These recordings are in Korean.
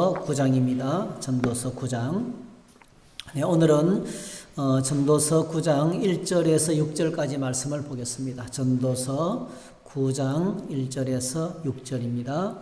9장입니다. 전도서 9장. 네, 오늘은 전도서 9장 1절에서 6절까지 말씀을 보겠습니다. 전도서 9장 1절에서 6절입니다.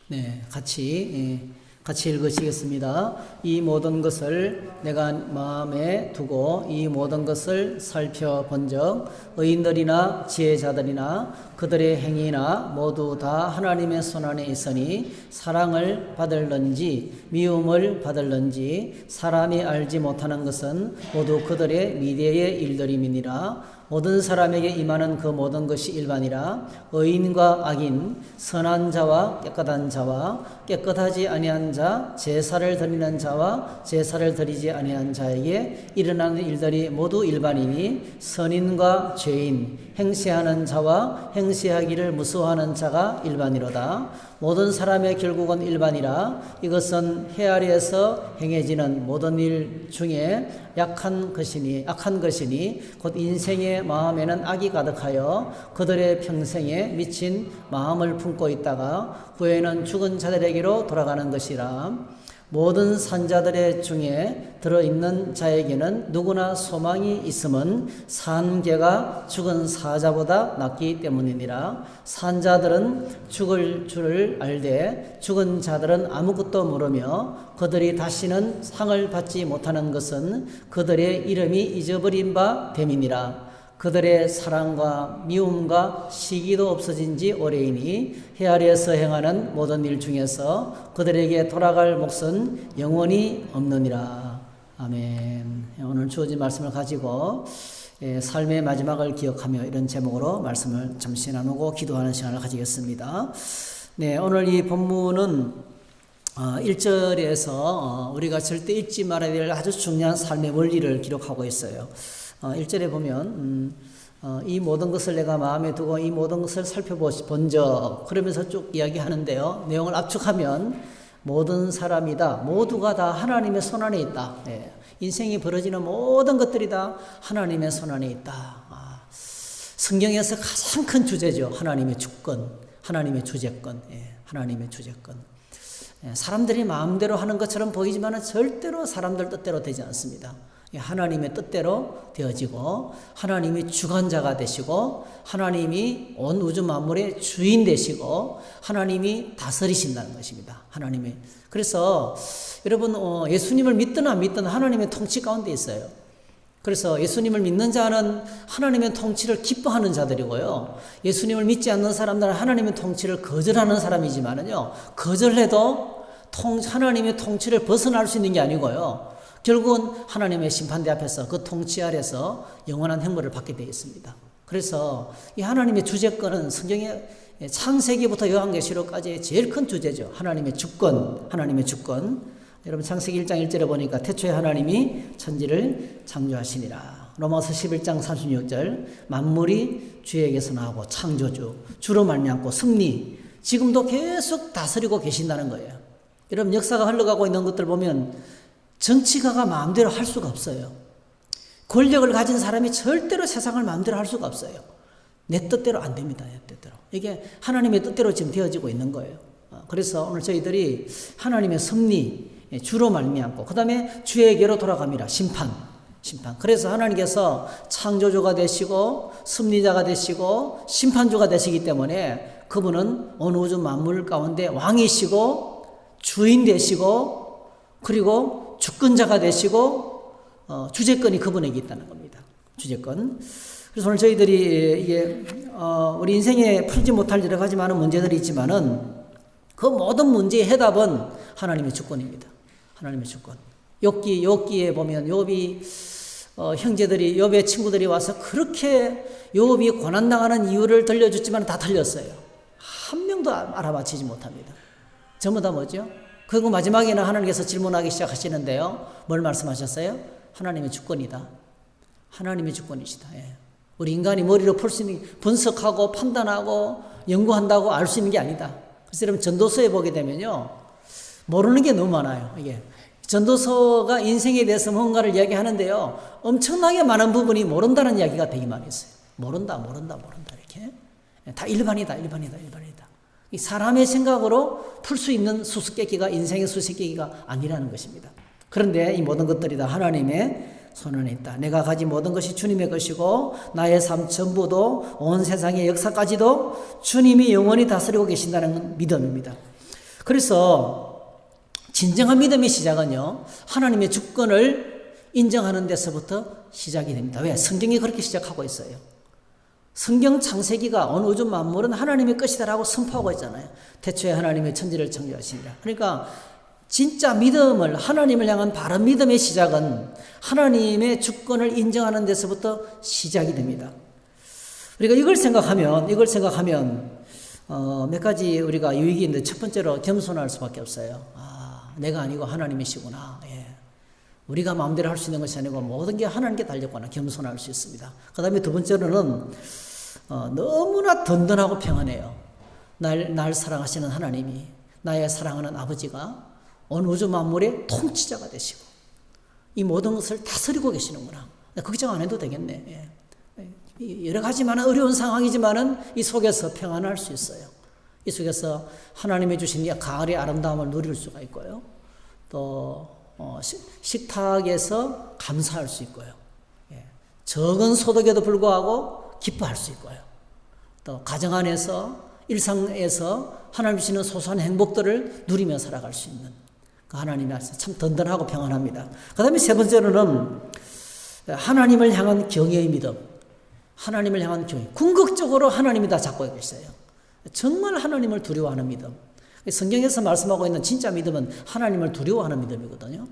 네, 같이 읽으시겠습니다. 이 모든 것을 내가 마음에 두고 이 모든 것을 살펴본즉 의인들이나 지혜자들이나 그들의 행위나 모두 다 하나님의 손안에 있으니 사랑을 받을는지 미움을 받을는지 사람이 알지 못하는 것은 모두 그들의 미래의 일들임이니라. 모든 사람에게 임하는 그 모든 것이 일반이라. 의인과 악인, 선한 자와 깨끗한 자와 깨끗하지 아니한 자, 제사를 드리는 자와 제사를 드리지 아니한 자에게 일어나는 일들이 모두 일반이니 선인과 죄인, 행세하는 자와 행세하기를 무서워하는 자가 일반이로다. 모든 사람의 결국은 일반이라. 이것은 해 아래에서 행해지는 모든 일 중에 악한 것이니 곧 인생의 마음에는 악이 가득하여 그들의 평생에 미친 마음을 품고 있다가 후에는 죽은 자들에게로 돌아가는 것이라. 모든 산자들의 중에 들어있는 자에게는 누구나 소망이 있음은 산개가 죽은 사자보다 낫기 때문이니라. 산자들은 죽을 줄을 알되 죽은 자들은 아무것도 모르며 그들이 다시는 상을 받지 못하는 것은 그들의 이름이 잊어버린 바 됨이니라. 그들의 사랑과 미움과 시기도 없어진 지 오래이니 해 아래에서 행하는 모든 일 중에서 그들에게 돌아갈 몫은 영원히 없느니라. 아멘. 오늘 주어진 말씀을 가지고 삶의 마지막을 기억하며 이런 제목으로 말씀을 잠시 나누고 기도하는 시간을 가지겠습니다. 네, 오늘 이 본문은 1절에서 우리가 절대 잊지 말아야 될 아주 중요한 삶의 원리를 기록하고 있어요. 1절에 보면 이 모든 것을 내가 마음에 두고 이 모든 것을 살펴본적 그러면서 쭉 이야기하는데요. 내용을 압축하면 모든 사람이다. 모두가 다 하나님의 손안에 있다. 네. 인생이 벌어지는 모든 것들이 다 하나님의 손안에 있다. 성경에서 가장 큰 주제죠. 하나님의 주권, 하나님의 주재권, 하나님의 주재권. 사람들이 마음대로 하는 것처럼 보이지만 절대로 사람들 뜻대로 되지 않습니다. 하나님의 뜻대로 되어지고 하나님이 주관자가 되시고 하나님이 온 우주 만물의 주인 되시고 하나님이 다스리신다는 것입니다. 하나님의. 그래서 여러분 예수님을 믿든 안 믿든 하나님의 통치 가운데 있어요. 그래서 예수님을 믿는 자는 하나님의 통치를 기뻐하는 자들이고요. 예수님을 믿지 않는 사람들은 하나님의 통치를 거절하는 사람이지만은요. 거절해도 하나님의 통치를 벗어날 수 있는 게 아니고요. 결국은 하나님의 심판대 앞에서 그 통치 아래서 영원한 형벌을 받게 되어 있습니다. 그래서 이 하나님의 주재권은 성경의 창세기부터 요한계시록까지의 제일 큰 주제죠. 하나님의 주권, 하나님의 주권. 여러분 창세기 1장 1절에 보니까 태초에 하나님이 천지를 창조하시니라. 로마서 11장 36절 만물이 주에게서 나오고 창조주, 주로 말미암고 섭리. 지금도 계속 다스리고 계신다는 거예요. 여러분 역사가 흘러가고 있는 것들 보면 정치가가 마음대로 할 수가 없어요. 권력을 가진 사람이 절대로 세상을 마음대로 할 수가 없어요. 내 뜻대로 안 됩니다. 내 뜻대로. 이게 하나님의 뜻대로 지금 되어지고 있는 거예요. 그래서 오늘 저희들이 하나님의 섭리, 주로 말미암고 그 다음에 주에게로 돌아갑니다. 심판. 그래서 하나님께서 창조주가 되시고 섭리자가 되시고 심판주가 되시기 때문에 그분은 온 우주 만물 가운데 왕이시고 주인 되시고 그리고 주권자가 되시고 주재권이 그분에게 있다는 겁니다. 주재권. 그래서 오늘 저희들이 이게 우리 인생에 풀지 못할 여러 가지 많은 문제들이 있지만은 그 모든 문제의 해답은 하나님의 주권입니다. 하나님의 주권. 욥기에 보면 욥이 형제들이 욥의 친구들이 와서 그렇게 욥이 고난 당하는 이유를 들려줬지만 다 틀렸어요. 한 명도 알아맞히지 못합니다. 전부 다 뭐죠? 그리고 마지막에는 하나님께서 질문하기 시작하시는데요. 뭘 말씀하셨어요? 하나님의 주권이다. 하나님의 주권이시다. 우리 인간이 머리로 풀 수 있는 분석하고 판단하고 연구한다고 알 수 있는 게 아니다. 그래서 여러분 전도서에 보게 되면요. 모르는 게 너무 많아요. 이게 전도서가 인생에 대해서 뭔가를 이야기하는데요. 엄청나게 많은 부분이 모른다는 이야기가 되게 많이 있어요. 모른다 이렇게. 다 일반이다. 이 사람의 생각으로 풀 수 있는 수수께끼가 인생의 수수께끼가 아니라는 것입니다. 그런데 이 모든 것들이 다 하나님의 손 안에 있다. 내가 가진 모든 것이 주님의 것이고 나의 삶 전부도 온 세상의 역사까지도 주님이 영원히 다스리고 계신다는 믿음입니다. 그래서 진정한 믿음의 시작은요, 하나님의 주권을 인정하는 데서부터 시작이 됩니다. 왜? 성경이 그렇게 시작하고 있어요. 성경 창세기가 온 우주 만물은 하나님의 것이다라고 선포하고 있잖아요. 태초에 하나님의 천지를 창조하시니라. 그러니까 진짜 믿음을, 하나님을 향한 바른 믿음의 시작은 하나님의 주권을 인정하는 데서부터 시작이 됩니다. 우리가 이걸 생각하면 몇 가지 우리가 유익이 있는데, 첫 번째로 겸손할 수밖에 없어요. 내가 아니고 하나님이시구나. 예. 우리가 마음대로 할 수 있는 것이 아니고 모든 게 하나님께 달렸구나. 겸손할 수 있습니다. 그 다음에 두 번째로는 너무나 든든하고 평안해요. 날 사랑하시는 하나님이, 나의 사랑하는 아버지가 온 우주 만물의 통치자가 되시고 이 모든 것을 다스리고 계시는구나. 걱정 안 해도 되겠네. 예. 여러 가지만 어려운 상황이지만은 이 속에서 평안할 수 있어요. 이 속에서 하나님이 주신 이 가을의 아름다움을 누릴 수가 있고요. 또 식탁에서 감사할 수 있고요. 예. 적은 소득에도 불구하고 기뻐할 수 있고요. 또 가정 안에서 일상에서 하나님 주시는 소소한 행복들을 누리며 살아갈 수 있는 그 하나님이 참 든든하고 평안합니다. 그 다음에 세 번째로는 하나님을 향한 경외의 믿음. 하나님을 향한 경외. 궁극적으로 하나님이 다 잡고 계세요. 정말 하나님을 두려워하는 믿음. 성경에서 말씀하고 있는 진짜 믿음은 하나님을 두려워하는 믿음이거든요.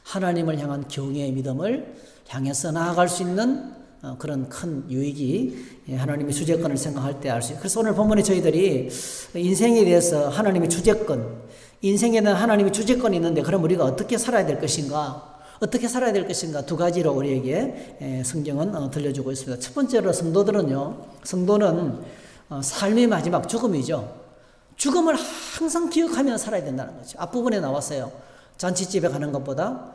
하나님을 향한 경외의 믿음을 향해서 나아갈 수 있는 그런 큰 유익이 하나님의 주재권을 생각할 때 알 수 있어요. 그래서 오늘 본문에 저희들이 인생에 대해서 하나님의 주재권, 인생에는 하나님의 주재권이 있는데 그럼 우리가 어떻게 살아야 될 것인가? 어떻게 살아야 될 것인가? 두 가지로 우리에게 성경은 들려주고 있습니다. 첫 번째로 성도는 삶의 마지막 죽음이죠. 죽음을 항상 기억하며 살아야 된다는 거죠. 앞부분에 나왔어요. 잔치집에 가는 것보다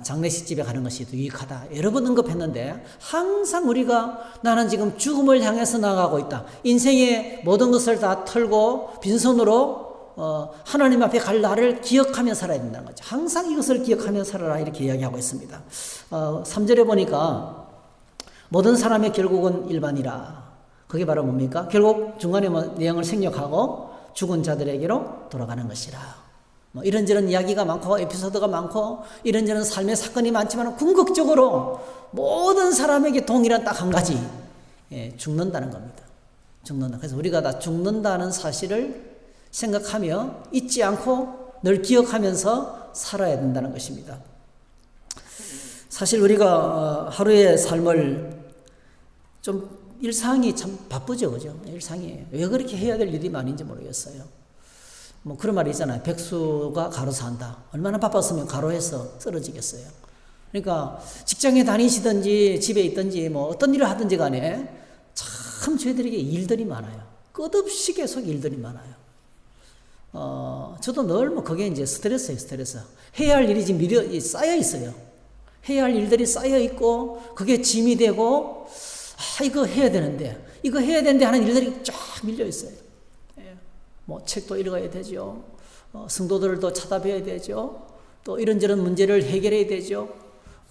장례식집에 가는 것이 더 유익하다. 여러 번 언급했는데 항상 우리가 나는 지금 죽음을 향해서 나가고 있다. 인생의 모든 것을 다 털고 빈손으로 하나님 앞에 갈 날을 기억하며 살아야 된다는 거죠. 항상 이것을 기억하며 살아라 이렇게 이야기하고 있습니다. 3절에 보니까 모든 사람의 결국은 일반이라. 그게 바로 뭡니까? 결국 중간에 내용을 생략하고 죽은 자들에게로 돌아가는 것이라. 이런저런 이야기가 많고 에피소드가 많고 이런저런 삶의 사건이 많지만 궁극적으로 모든 사람에게 동일한 딱 한 가지, 죽는다는 겁니다. 죽는다. 그래서 우리가 다 죽는다는 사실을 생각하며 잊지 않고 늘 기억하면서 살아야 된다는 것입니다. 사실 우리가 하루의 삶을 좀 일상이 참 바쁘죠, 그죠? 일상이에요. 왜 그렇게 해야 될 일이 많은지 모르겠어요. 그런 말이 있잖아요. 백수가 가로 산다. 얼마나 바빴으면 가로해서 쓰러지겠어요. 그러니까 직장에 다니시든지 집에 있든지 어떤 일을 하든지 간에 참 저희들에게 일들이 많아요. 끝없이 계속 일들이 많아요. 저도 늘 그게 이제 스트레스예요, 스트레스. 해야 할 일이 지금 쌓여 있어요. 해야 할 일들이 쌓여 있고 그게 짐이 되고 이거 해야 되는데 하는 일들이 쫙 밀려 있어요. 책도 읽어야 되죠. 성도들도 찾아뵈야 되죠. 또 이런저런 문제를 해결해야 되죠.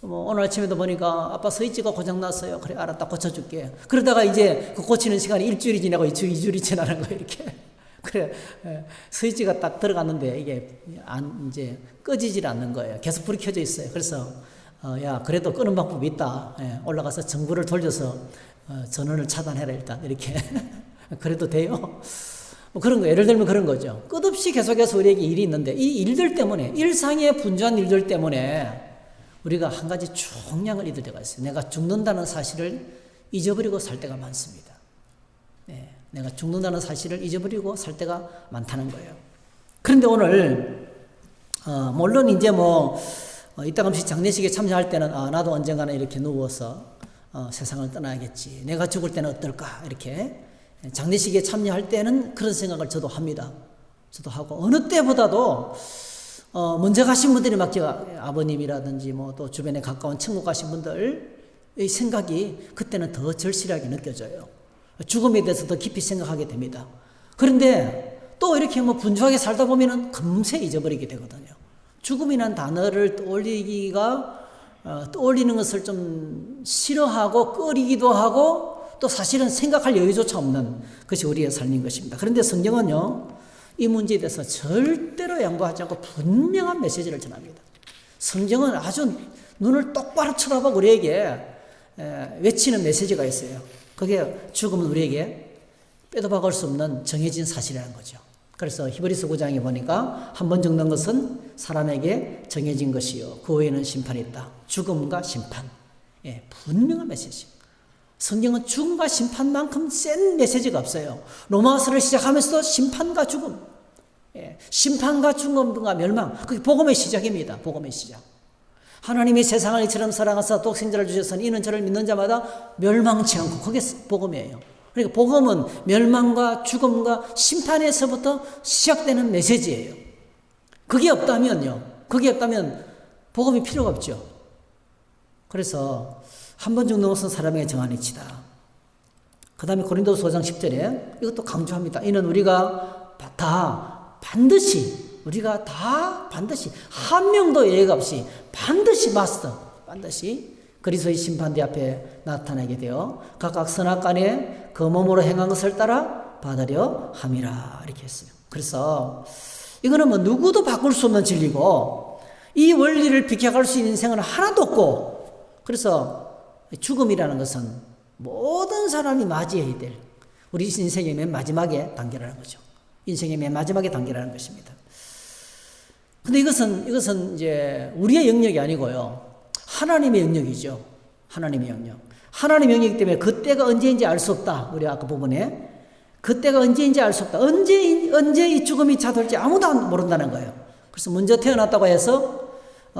오늘 아침에도 보니까 아빠 스위치가 고장났어요. 그래, 알았다, 고쳐줄게. 그러다가 이제 그 고치는 시간이 일주일이 지나고 2주일이 지나는 거예요, 이렇게. 그래, 스위치가 딱 들어갔는데 이게 이제 꺼지질 않는 거예요. 계속 불이 켜져 있어요. 그래서 야, 그래도 끄는 방법이 있다. 올라가서 전구를 돌려서 전원을 차단해라 일단 이렇게. 그래도 돼요. 그런 거, 예를 들면 그런 거죠. 끝없이 계속해서 우리에게 일이 있는데 이 일들 때문에, 일상의 분주한 일들 때문에 우리가 한 가지 총량을 잊을 때가 있어요. 내가 죽는다는 사실을 잊어버리고 살 때가 많습니다. 내가 죽는다는 사실을 잊어버리고 살 때가 많다는 거예요. 그런데 오늘 물론 이제 이따금씩 장례식에 참여할 때는 나도 언젠가는 이렇게 누워서 세상을 떠나야겠지. 내가 죽을 때는 어떨까 이렇게 장례식에 참여할 때는 그런 생각을 저도 합니다. 저도 하고 어느 때보다도 먼저 가신 분들이 막 제가 아버님이라든지 뭐 또 주변에 가까운 친구 가신 분들의 생각이 그때는 더 절실하게 느껴져요. 죽음에 대해서 더 깊이 생각하게 됩니다. 그런데 또 이렇게 뭐 분주하게 살다 보면은 금세 잊어버리게 되거든요. 죽음이란 단어를 떠올리는 것을 좀 싫어하고 꺼리기도 하고 또 사실은 생각할 여유조차 없는 것이 우리의 삶인 것입니다. 그런데 성경은요, 이 문제에 대해서 절대로 양보하지 않고 분명한 메시지를 전합니다. 성경은 아주 눈을 똑바로 쳐다보고 우리에게 외치는 메시지가 있어요. 그게 죽음은 우리에게 빼도 박을 수 없는 정해진 사실이라는 거죠. 그래서 히브리서 9장에 보니까 한 번 죽는 것은 사람에게 정해진 것이요 그 후에는 심판이 있다. 죽음과 심판. 분명한 메시지. 성경은 죽음과 심판만큼 센 메시지가 없어요. 로마서를 시작하면서도 심판과 죽음, 심판과 죽음과 멸망, 그게 복음의 시작입니다. 복음의 시작. 하나님이 세상을 이처럼 사랑하사 독생자를 주셨으니 이는 저를 믿는 자마다 멸망치 않고, 그게 복음이에요. 그러니까 복음은 멸망과 죽음과 심판에서부터 시작되는 메시지예요. 그게 없다면 복음이 필요가 없죠. 그래서 한 번 죽는 것은 사람에게 정한 이치다. 그 다음에 고린도서 5장 10절에 이것도 강조합니다. 이는 우리가 다 반드시 한 명도 예외가 없이 반드시 그리스도의 심판대 앞에 나타나게 되어 각각 선악간에 그 몸으로 행한 것을 따라 받으려 함이라, 이렇게 했어요. 그래서 이거는 뭐 누구도 바꿀 수 없는 진리고 이 원리를 비켜갈 수 있는 인생은 하나도 없고, 그래서 죽음이라는 것은 모든 사람이 맞이해야 될 우리 인생의 맨 마지막의 단계라는 거죠. 인생의 맨 마지막의 단계라는 것입니다. 근데 이것은 이제 우리의 영역이 아니고요, 하나님의 영역이죠. 하나님의 영역. 하나님의 영역이기 때문에 그때가 언제인지 알 수 없다. 우리 아까 부분에 그때가 언제인지 알 수 없다. 언제 이 죽음이 찾아올지 아무도 모른다는 거예요. 그래서 먼저 태어났다고 해서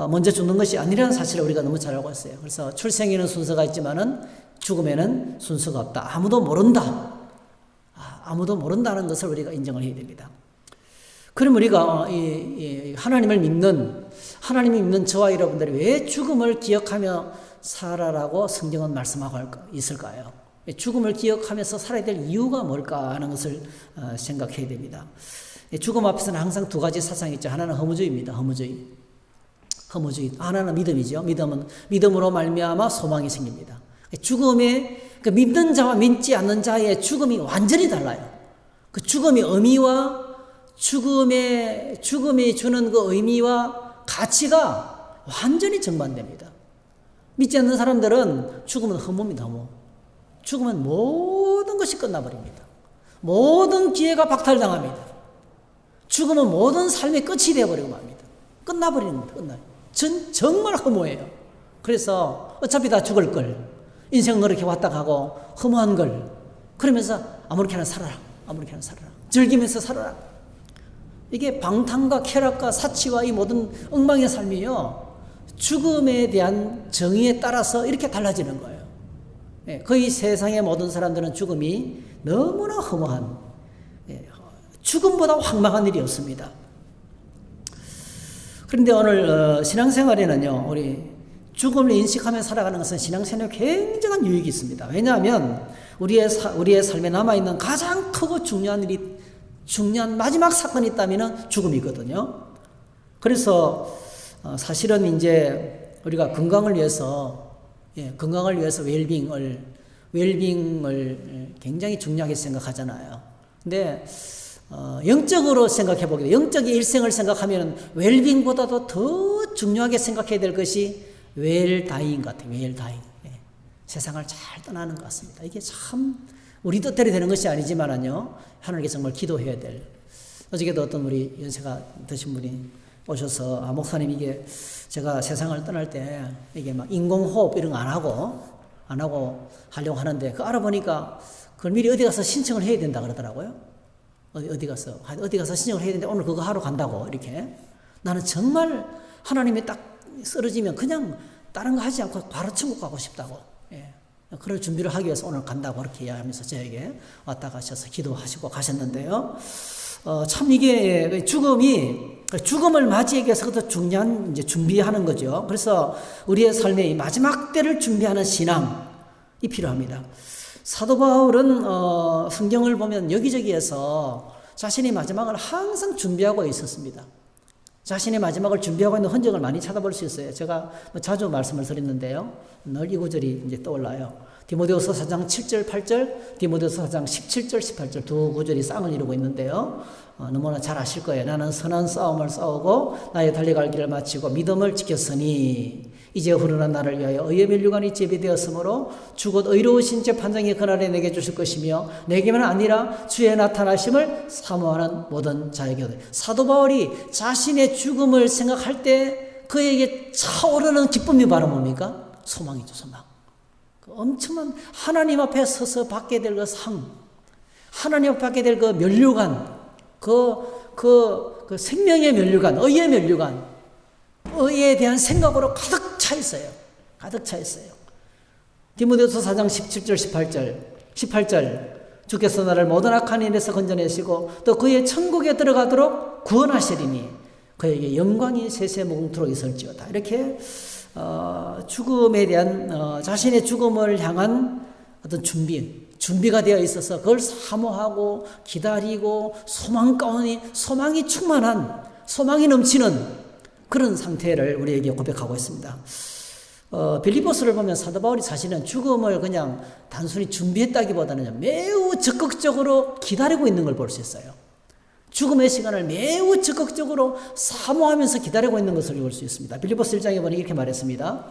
먼저 죽는 것이 아니라는 사실을 우리가 너무 잘 알고 있어요. 그래서 출생에는 순서가 있지만은 죽음에는 순서가 없다. 아무도 모른다. 아무도 모른다는 것을 우리가 인정을 해야 됩니다. 그럼 우리가 하나님을 믿는 저와 여러분들이 왜 죽음을 기억하며 살아라고 성경은 말씀하고 있을까요? 죽음을 기억하면서 살아야 될 이유가 뭘까 하는 것을 생각해야 됩니다. 죽음 앞에서는 항상 두 가지 사상이 있죠. 하나는 허무주의입니다. 허무주의. 하나는 믿음이죠. 믿음으로 말미암아 소망이 생깁니다. 그 믿는 자와 믿지 않는 자의 죽음이 완전히 달라요. 그 죽음의 의미와 죽음이 주는 그 의미와 가치가 완전히 정반대입니다. 믿지 않는 사람들은 죽음은 허무입니다. 허무. 죽으면 모든 것이 끝나버립니다. 모든 기회가 박탈당합니다. 죽으면 모든 삶의 끝이 되어버리고 맙니다. 끝나버리는 겁니다. 정말 허무해요. 그래서 어차피 다 죽을 걸, 인생 그렇게 왔다 가고 허무한 걸, 그러면서 아무렇게나 살아라. 즐기면서 살아라. 이게 방탕과 쾌락과 사치와 이 모든 엉망의 삶이요, 죽음에 대한 정의에 따라서 이렇게 달라지는 거예요. 거의 세상의 모든 사람들은 죽음이 너무나 허무한, 죽음보다 황망한 일이 없습니다. 그런데 오늘 신앙생활에는요, 우리 죽음을 인식하며 살아가는 것은 신앙생활에 굉장한 유익이 있습니다. 왜냐하면 우리의 삶에 남아있는 가장 크고 중요한 마지막 사건이 있다면 죽음이거든요. 그래서 사실은 이제 우리가 건강을 위해서 웰빙을 굉장히 중요하게 생각하잖아요. 근데 영적으로 생각해 보게 돼. 영적인 일생을 생각하면 웰빙보다도 더 중요하게 생각해야 될 것이 웰다잉 같아요. 웰다잉. 세상을 잘 떠나는 것 같습니다. 이게 참 우리 뜻대로 되는 것이 아니지만은요, 하나님께 정말 기도해야 될. 어저께도 어떤 우리 연세가 드신 분이 오셔서, 목사님, 이게 제가 세상을 떠날 때 이게 막 인공호흡 이런 거 안 하고 하려고 하는데, 그 알아보니까 그걸 미리 어디 가서 신청을 해야 된다 그러더라고요. 어디 가서 신청을 해야 되는데 오늘 그거 하러 간다고, 이렇게. 나는 정말 하나님이 딱 쓰러지면 그냥 다른 거 하지 않고 바로 천국 가고 싶다고. 그럴 준비를 하기 위해서 오늘 간다고 그렇게 이야기하면서 저에게 왔다 가셔서 기도하시고 가셨는데요. 참 이게 죽음을 맞이하기 위해서 그것도 중요한 이제 준비하는 거죠. 그래서 우리의 삶의 마지막 때를 준비하는 신앙이 필요합니다. 사도 바울은 성경을 보면 여기저기에서 자신의 마지막을 항상 준비하고 있었습니다. 자신의 마지막을 준비하고 있는 흔적을 많이 찾아볼 수 있어요. 제가 자주 말씀을 드렸는데요. 늘 이 구절이 이제 떠올라요. 디모데후서 4장 7절 8절, 디모데후서 4장 17절 18절 두 구절이 쌍을 이루고 있는데요. 너무나 잘 아실 거예요. 나는 선한 싸움을 싸우고 나의 달려갈 길을 마치고 믿음을 지켰으니 이제 흐르는 나를 위하여 의의 면류관이 제비되었으므로 주곧 의로우신 재판장이 그날에 내게 주실 것이며 내게만 아니라 주의 나타나심을 사모하는 모든 자에게. 사도 바울이 자신의 죽음을 생각할 때 그에게 차오르는 기쁨이 바로 뭡니까? 소망이죠. 소망. 그 엄청난 하나님 앞에 서서 받게 될 그 상, 하나님 앞에 받게 될 그 면류관, 그 생명의 면류관, 의의 면류관, 의에 대한 생각으로 가득 차 있어요. 가득 차 있어요. 디모데후서 4장 17절 18절 주께서 나를 모든 악한 일에서 건져내시고 또 그의 천국에 들어가도록 구원하시리니 그에게 영광이 세세 무궁토록 있을지어다. 이렇게 죽음에 대한 자신의 죽음을 향한 어떤 준비가 되어 있어서 그걸 사모하고 기다리고 소망 가운데 소망이 충만한, 소망이 넘치는 그런 상태를 우리에게 고백하고 있습니다. 빌립보서를 보면 사도 바울이 사실은 죽음을 그냥 단순히 준비했다기보다는 매우 적극적으로 기다리고 있는 걸 볼 수 있어요. 죽음의 시간을 매우 적극적으로 사모하면서 기다리고 있는 것을 볼 수 있습니다. 빌립보서 1장에 보니 이렇게 말했습니다.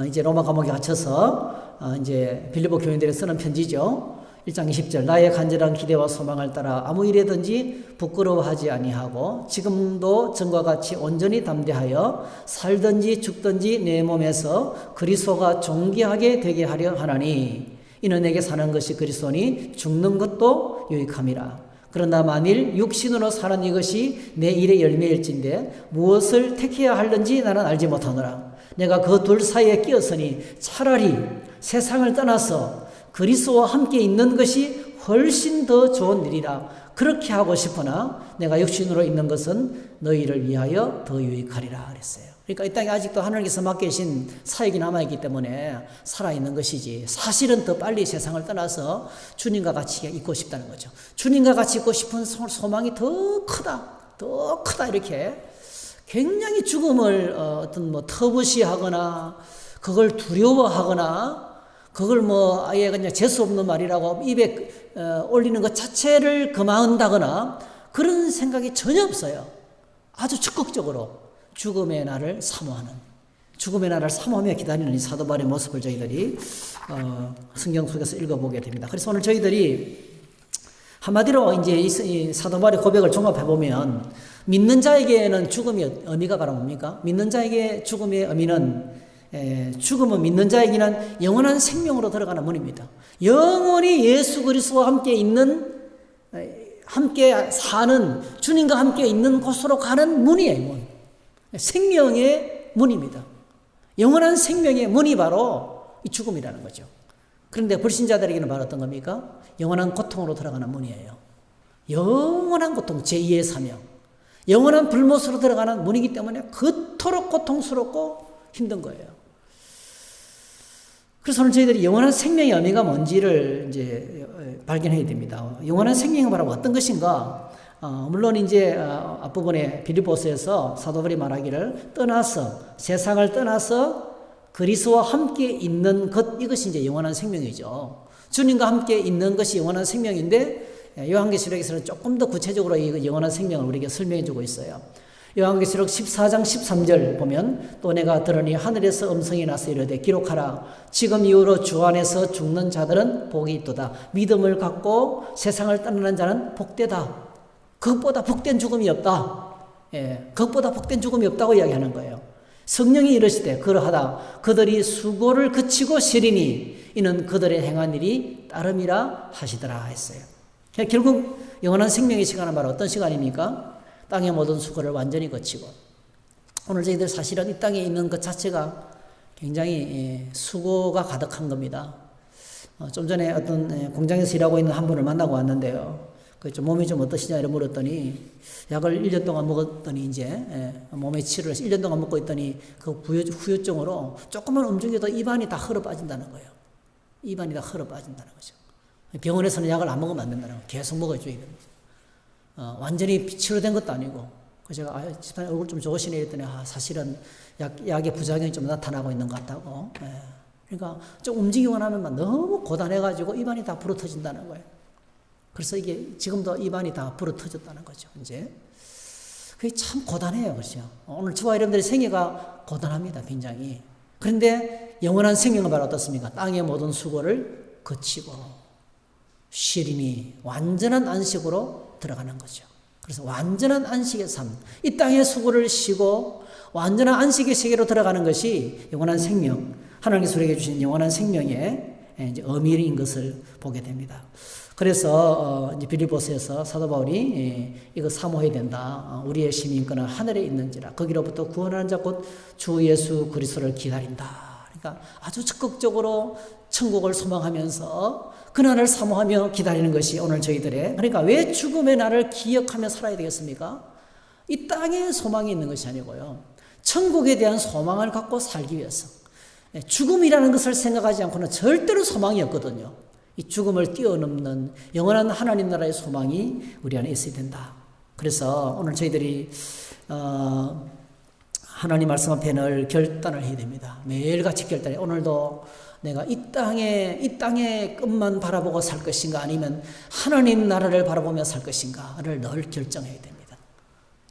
이제 로마 감옥에 갇혀서 이제 빌립보 교인들이 쓰는 편지죠. 1장 20절 나의 간절한 기대와 소망을 따라 아무 일에든지 부끄러워하지 아니하고 지금도 전과 같이 온전히 담대하여 살든지 죽든지 내 몸에서 그리스도가 존귀하게 되게 하려 하나니 이는 내게 사는 것이 그리스도니 죽는 것도 유익함이라. 그러나 만일 육신으로 사는 이것이 내 일의 열매일진데 무엇을 택해야 할는지 나는 알지 못하노라. 내가 그 둘 사이에 끼었으니 차라리 세상을 떠나서 그리스도와 함께 있는 것이 훨씬 더 좋은 일이라. 그렇게 하고 싶으나 내가 육신으로 있는 것은 너희를 위하여 더 유익하리라 그랬어요. 그러니까 이 땅에 아직도 하나님께서 맡기신 사역이 남아있기 때문에 살아있는 것이지 사실은 더 빨리 세상을 떠나서 주님과 같이 있고 싶다는 거죠. 주님과 같이 있고 싶은 소망이 더 크다 이렇게 굉장히 죽음을 어떤 터부시하거나 그걸 두려워하거나 그걸 아예 그냥 재수 없는 말이라고 입에 올리는 것 자체를 금한다거나 그런 생각이 전혀 없어요. 아주 적극적으로 죽음의 날을 사모하는, 죽음의 날을 사모하며 기다리는 이 사도 바울의 모습을 저희들이 성경 속에서 읽어보게 됩니다. 그래서 오늘 저희들이 한마디로 이제 이 사도 바울의 고백을 종합해 보면 믿는 자에게는 죽음의 의미가 바로 뭡니까? 믿는 자에게 죽음의 의미는 죽음은 믿는 자에게는 영원한 생명으로 들어가는 문입니다. 영원히 예수 그리스도와 함께 있는, 함께 사는, 주님과 함께 있는 곳으로 가는 문이에요. 문. 생명의 문입니다. 영원한 생명의 문이 바로 이 죽음이라는 거죠. 그런데 불신자들에게는 바로 어떤 겁니까? 영원한 고통으로 들어가는 문이에요. 영원한 고통, 제2의 사명. 영원한 불못으로 들어가는 문이기 때문에 그토록 고통스럽고 힘든 거예요. 그래서 오늘 저희들이 영원한 생명의 의미가 뭔지를 이제 발견해야 됩니다. 영원한 생명은 바로 어떤 것인가? 물론 이제 앞부분에 빌립보서에서 사도 바울이 말하기를 세상을 떠나서 그리스도와 함께 있는 것, 이것이 이제 영원한 생명이죠. 주님과 함께 있는 것이 영원한 생명인데 요한계시록에서는 조금 더 구체적으로 이 영원한 생명을 우리에게 설명해 주고 있어요. 요한계시록 14장 13절 보면 또 내가 들으니 하늘에서 음성이 나서 이르되 기록하라. 지금 이후로 주 안에서 죽는 자들은 복이 있도다. 믿음을 갖고 세상을 떠나는 자는 복되다. 그것보다 복된 죽음이 없다. 그것보다 복된 죽음이 없다고 이야기하는 거예요. 성령이 이르시되 그러하다. 그들이 수고를 그치고 쉬리니 이는 그들의 행한 일이 따름이라 하시더라 했어요. 결국 영원한 생명의 시간은 바로 어떤 시간입니까? 땅의 모든 수고를 완전히 거치고, 오늘 저희들 사실은 이 땅에 있는 것 자체가 굉장히 수고가 가득한 겁니다. 좀 전에 어떤 공장에서 일하고 있는 한 분을 만나고 왔는데요. 좀 몸이 좀 어떠시냐 이래 물었더니 약을 1년 동안 먹었더니 이제 몸에 치료를 해서 1년 동안 먹고 있더니 그 후유증으로 조금만 움직여도 입안이 다 흘러 빠진다는 거예요. 입안이 다 흘러 빠진다는 거죠. 병원에서는 약을 안 먹으면 안 된다는 거예요. 계속 먹어줘야 됩니다. 완전히 치료된 것도 아니고. 그래서 제가 집사님 얼굴 좀 좋으시네 했더니 사실은 약의 부작용이 좀 나타나고 있는 것 같다고. 그러니까 좀 움직이고 나면 너무 고단해가지고 입안이 다 불어터진다는 거예요. 그래서 이게 지금도 입안이 다 불어터졌다는 거죠. 이제 그게 참 고단해요, 그렇죠? 오늘 저와 여러분들의 생애가 고단합니다, 굉장히. 그런데 영원한 생명은 바로 어떻습니까? 땅의 모든 수고를 거치고 쉬리니 완전한 안식으로 들어가는 거죠. 그래서 완전한 안식의 삶, 이 땅의 수고를 쉬고 완전한 안식의 세계로 들어가는 것이 영원한 생명, 하나님께서 우리에게 주신 영원한 생명의 이제 의미인 것을 보게 됩니다. 그래서 이제 빌립보서에서 사도 바울이 이거 사모해야 된다. 우리의 심히 인권은 하늘에 있는지라 거기로부터 구원하는 자 곧 주 예수 그리스도를 기다린다. 그러니까 아주 적극적으로 천국을 소망하면서 그날을 사모하며 기다리는 것이 오늘 저희들의, 그러니까 왜 죽음의 날을 기억하며 살아야 되겠습니까? 이 땅에 소망이 있는 것이 아니고요, 천국에 대한 소망을 갖고 살기 위해서. 죽음이라는 것을 생각하지 않고는 절대로 소망이 없거든요. 이 죽음을 뛰어넘는 영원한 하나님 나라의 소망이 우리 안에 있어야 된다. 그래서 오늘 저희들이 하나님 말씀 앞에 늘 결단을 해야 됩니다. 매일같이 결단해. 오늘도 내가 이 땅의 끝만 바라보고 살 것인가, 아니면 하나님 나라를 바라보며 살 것인가를 늘 결정해야 됩니다.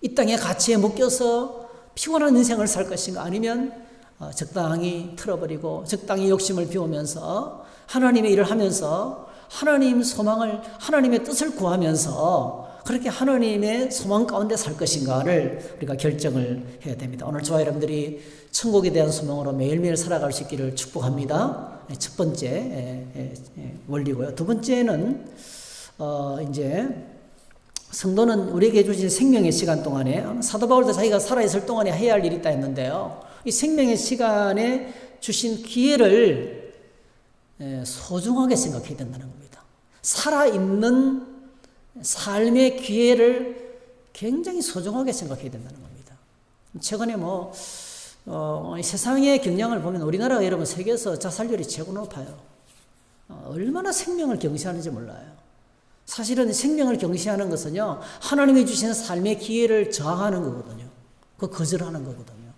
이 땅의 가치에 묶여서 피곤한 인생을 살 것인가, 아니면 적당히 틀어버리고 적당히 욕심을 비우면서 하나님의 일을 하면서 하나님 소망을, 하나님의 뜻을 구하면서 그렇게 하나님의 소망 가운데 살 것인가를 우리가 결정을 해야 됩니다. 오늘 저와 여러분들이 천국에 대한 소망으로 매일매일 살아갈 수 있기를 축복합니다. 첫 번째 원리고요. 두 번째는 이제 성도는 우리에게 주신 생명의 시간 동안에, 사도 바울도 자기가 살아있을 동안에 해야 할 일이 있다 했는데요, 이 생명의 시간에 주신 기회를 소중하게 생각해야 된다는 겁니다. 살아있는 삶의 기회를 굉장히 소중하게 생각해야 된다는 겁니다. 최근에 세상의 경향을 보면 우리나라가 여러분 세계에서 자살률이 최고 높아요. 얼마나 생명을 경시하는지 몰라요. 사실은 생명을 경시하는 것은요, 하나님이 주신 삶의 기회를 저항하는 거거든요. 거절하는 거거든요.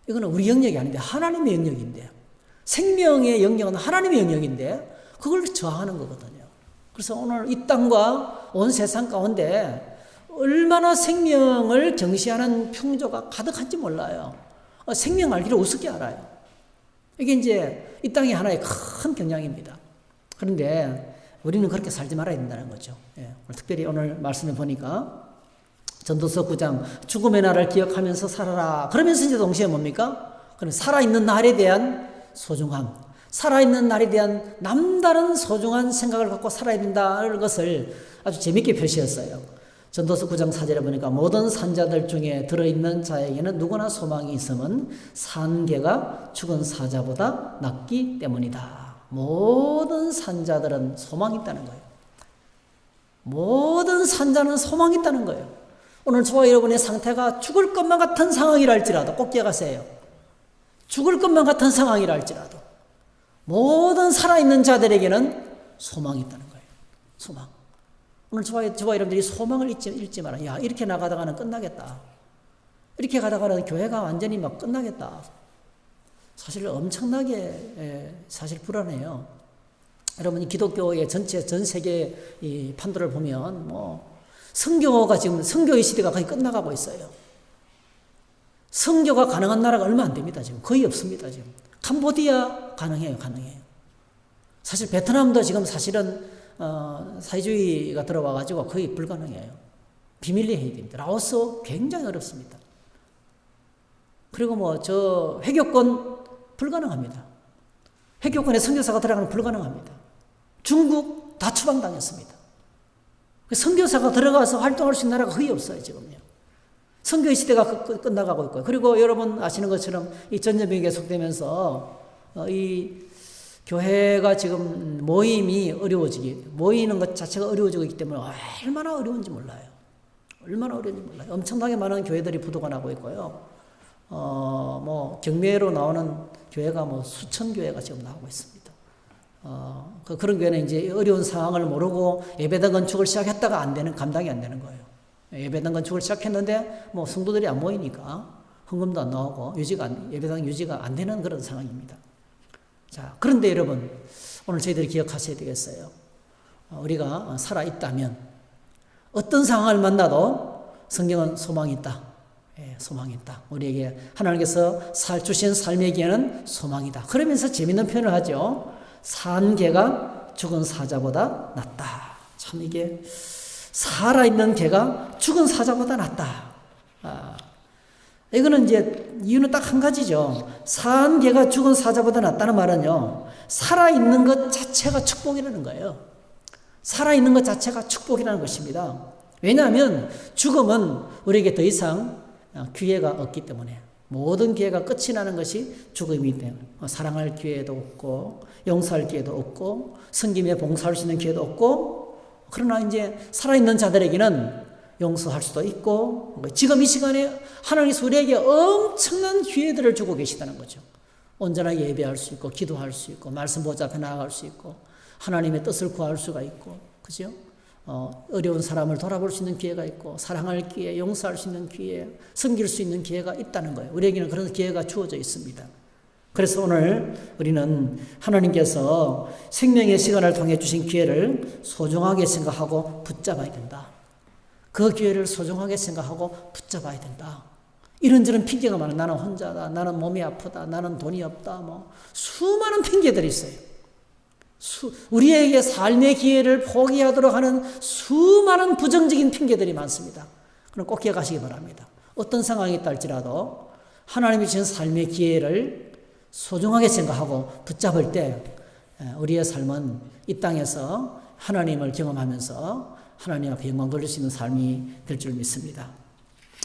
이거는 우리 영역이 아닌데 하나님의 영역인데, 생명의 영역은 하나님의 영역인데 그걸 저항하는 거거든요. 그래서 오늘 이 땅과 온 세상 가운데 얼마나 생명을 경시하는 풍조가 가득한지 몰라요. 생명 알기를 우습게 알아요. 이게 이제 이 땅의 하나의 큰 경향입니다. 그런데 우리는 그렇게 살지 말아야 된다는 거죠. 특별히 오늘 말씀을 보니까 전도서 9장 죽음의 날을 기억하면서 살아라. 그러면서 이제 동시에 뭡니까? 그럼 살아있는 날에 대한 소중함, 살아있는 날에 대한 남다른 소중한 생각을 갖고 살아야 된다는 것을 아주 재밌게 표시했어요. 전도서 9장 4절에 보니까 모든 산자들 중에 들어있는 자에게는 누구나 소망이 있음은 산개가 죽은 사자보다 낫기 때문이다. 모든 산자들은 소망이 있다는 거예요. 모든 산자는 소망이 있다는 거예요. 오늘 저와 여러분의 상태가 죽을 것만 같은 상황이라 할지라도 꼭 기억하세요. 죽을 것만 같은 상황이라 할지라도 모든 살아있는 자들에게는 소망이 있다는 거예요. 소망. 오늘 저와 여러분들이 소망을 잃지 마라. 야, 이렇게 나가다가는 끝나겠다. 이렇게 가다가는 교회가 완전히 막 끝나겠다. 사실 엄청나게 사실 불안해요. 여러분이 기독교의 전체 전 세계 이 판도를 보면 선교가 지금 선교의 시대가 거의 끝나가고 있어요. 선교가 가능한 나라가 얼마 안 됩니다. 지금 거의 없습니다. 지금 캄보디아 가능해요. 사실 베트남도 지금 사실은 사회주의가 들어와가지고 거의 불가능해요. 비밀리에 해야 됩니다. 라오스 굉장히 어렵습니다. 그리고 저 회교권 불가능합니다. 회교권에 선교사가 들어가는 불가능합니다. 중국 다 추방당했습니다. 선교사가 들어가서 활동할 수 있는 나라가 거의 없어요, 지금요. 선교의 시대가 끝나가고 있고요. 그리고 여러분 아시는 것처럼 이 전염병이 계속되면서 이 교회가 지금 모이는 것 자체가 어려워지고 있기 때문에 얼마나 어려운지 몰라요. 얼마나 어려운지 몰라요. 엄청나게 많은 교회들이 부도가 나고 있고요. 경매로 나오는 교회가 수천 교회가 지금 나오고 있습니다. 그런 교회는 이제 어려운 상황을 모르고 예배당 건축을 시작했다가 감당이 안 되는 거예요. 예배당 건축을 시작했는데 성도들이 안 모이니까 헌금도 안 나오고 예배당 유지가 안 되는 그런 상황입니다. 자, 그런데 여러분, 오늘 저희들이 기억하셔야 되겠어요. 우리가 살아있다면 어떤 상황을 만나도 성경은 소망이 있다. 소망이 있다. 우리에게 하나님께서 주신 삶의 기회는 소망이다. 그러면서 재밌는 표현을 하죠. 산 개가 죽은 사자보다 낫다. 참 이게 살아있는 개가 죽은 사자보다 낫다. 이거는 이제 이유는 딱 한 가지죠. 산 개가 죽은 사자보다 낫다는 말은요, 살아있는 것 자체가 축복이라는 거예요. 살아있는 것 자체가 축복이라는 것입니다. 왜냐하면 죽음은 우리에게 더 이상 기회가 없기 때문에, 모든 기회가 끝이 나는 것이 죽음이기 때문에 사랑할 기회도 없고 용서할 기회도 없고 섬김에 봉사할 수 있는 기회도 없고, 그러나 이제 살아있는 자들에게는 용서할 수도 있고, 지금 이 시간에 하나님께서 우리에게 엄청난 기회들을 주고 계시다는 거죠. 온전하게 예배할 수 있고, 기도할 수 있고, 말씀 보좌 앞에 나아갈 수 있고, 하나님의 뜻을 구할 수가 있고, 그죠? 어려운 사람을 돌아볼 수 있는 기회가 있고, 사랑할 기회, 용서할 수 있는 기회, 섬길 수 있는 기회가 있다는 거예요. 우리에게는 그런 기회가 주어져 있습니다. 그래서 오늘 우리는 하나님께서 생명의 시간을 통해 주신 기회를 소중하게 생각하고 붙잡아야 된다. 그 기회를 소중하게 생각하고 붙잡아야 된다. 이런저런 핑계가 많아. 나는 혼자다. 나는 몸이 아프다. 나는 돈이 없다. 수많은 핑계들이 있어요. 우리에게 삶의 기회를 포기하도록 하는 수많은 부정적인 핑계들이 많습니다. 그럼 꼭 기억하시기 바랍니다. 어떤 상황이 있다 할지라도 하나님이 주신 삶의 기회를 소중하게 생각하고 붙잡을 때 우리의 삶은 이 땅에서 하나님을 경험하면서 하나님 앞에 영광 돌릴 수 있는 삶이 될 줄 믿습니다.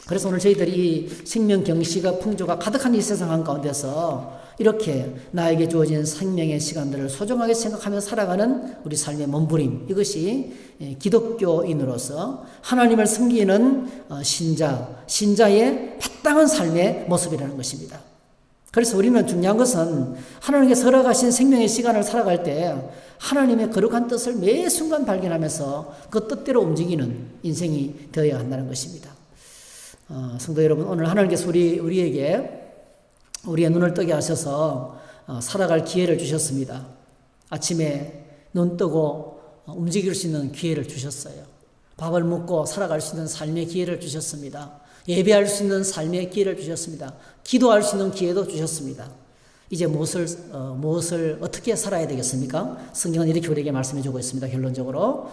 그래서 오늘 저희들이 생명 경시가 풍조가 가득한 이 세상 가운데서 이렇게 나에게 주어진 생명의 시간들을 소중하게 생각하며 살아가는 우리 삶의 몸부림, 이것이 기독교인으로서 하나님을 섬기는 신자의 마땅한 삶의 모습이라는 것입니다. 그래서 우리는 중요한 것은 하나님께서 허락하신 생명의 시간을 살아갈 때 하나님의 거룩한 뜻을 매 순간 발견하면서 그 뜻대로 움직이는 인생이 되어야 한다는 것입니다. 성도 여러분, 오늘 하나님께서 우리에게 우리의 눈을 뜨게 하셔서 살아갈 기회를 주셨습니다. 아침에 눈 뜨고 움직일 수 있는 기회를 주셨어요. 밥을 먹고 살아갈 수 있는 삶의 기회를 주셨습니다. 예배할 수 있는 삶의 기회를 주셨습니다. 기도할 수 있는 기회도 주셨습니다. 이제 무엇을 어떻게 살아야 되겠습니까? 성경은 이렇게 우리에게 말씀해 주고 있습니다. 결론적으로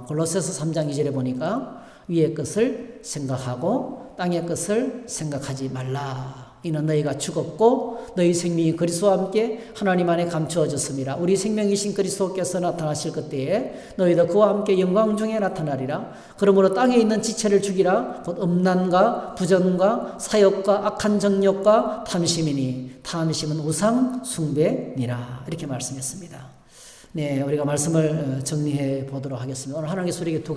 골로새서 3장 2절에 보니까 위의 것을 생각하고 땅의 것을 생각하지 말라. 이는 너희가 죽었고 너희 생명이 그리스도와 함께 하나님 안에 감추어졌습니다. 우리 생명이신 그리스도께서 나타나실 그때에 너희도 그와 함께 영광 중에 나타나리라. 그러므로 땅에 있는 지체를 죽이라. 곧 음란과 부정과 사욕과 악한 정욕과 탐심이니 탐심은 우상 숭배니라. 이렇게 말씀했습니다. 네, 우리가 말씀을 정리해 보도록 하겠습니다. 오늘 하나님께서 우리에게 두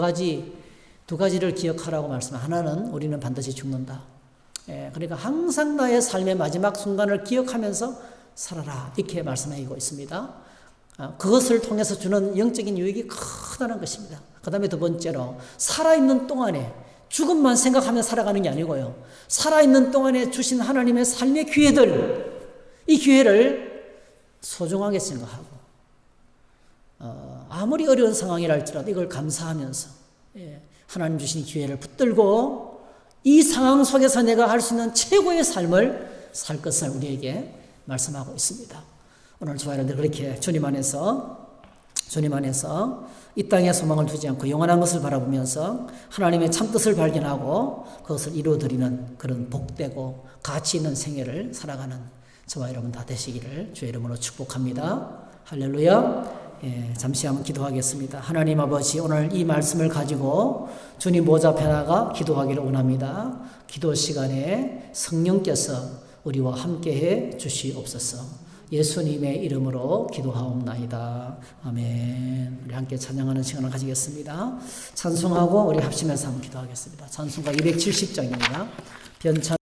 가지를 기억하라고 말씀합니다. 하나는 우리는 반드시 죽는다. 그러니까 항상 나의 삶의 마지막 순간을 기억하면서 살아라, 이렇게 말씀하고 있습니다. 그것을 통해서 주는 영적인 유익이 크다는 것입니다. 그 다음에 두 번째로 살아있는 동안에 죽음만 생각하며 살아가는 게 아니고요, 살아있는 동안에 주신 하나님의 삶의 기회들, 이 기회를 소중하게 생각하고 아무리 어려운 상황이라 할지라도 이걸 감사하면서 하나님 주신 기회를 붙들고 이 상황 속에서 내가 할 수 있는 최고의 삶을 살 것을 우리에게 말씀하고 있습니다. 오늘 저와 여러분들 그렇게 주님 안에서 이 땅에 소망을 두지 않고 영원한 것을 바라보면서 하나님의 참뜻을 발견하고 그것을 이루어드리는 그런 복되고 가치 있는 생애를 살아가는 저와 여러분 다 되시기를 주의 이름으로 축복합니다. 할렐루야. 잠시 한번 기도하겠습니다. 하나님 아버지, 오늘 이 말씀을 가지고 주님 보좌 앞에 나가 기도하기를 원합니다. 기도 시간에 성령께서 우리와 함께해 주시옵소서. 예수님의 이름으로 기도하옵나이다. 아멘. 우리 함께 찬양하는 시간을 가지겠습니다. 찬송하고 우리 합심해서 한번 기도하겠습니다. 찬송가 270장입니다. 변찬